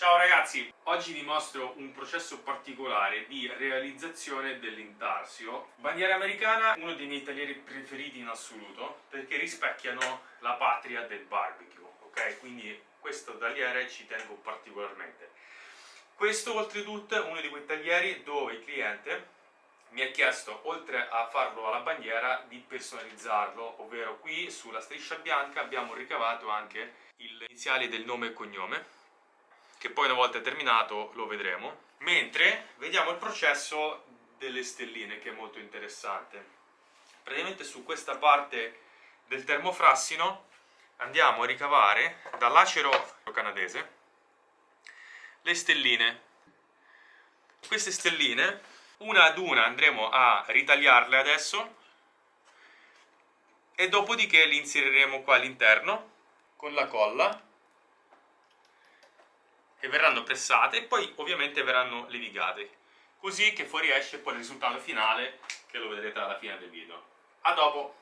Ciao ragazzi, oggi vi mostro un processo particolare di realizzazione dell'intarsio. Bandiera americana, uno dei miei taglieri preferiti in assoluto, perché rispecchiano la patria del barbecue, ok? Quindi questo tagliere ci tengo particolarmente. Questo oltretutto è uno di quei taglieri dove il cliente mi ha chiesto, oltre a farlo alla bandiera, di personalizzarlo, ovvero qui sulla striscia bianca abbiamo ricavato anche le iniziali del nome e cognome, che poi una volta terminato lo vedremo, mentre vediamo il processo delle stelline, che è molto interessante. Praticamente su questa parte del termofrassino andiamo a ricavare dall'acero canadese le stelline. Queste stelline una ad una andremo a ritagliarle adesso e dopodiché le inseriremo qua all'interno con la colla e verranno pressate e poi ovviamente verranno levigate, così che fuoriesce poi il risultato finale che lo vedrete alla fine del video. A dopo!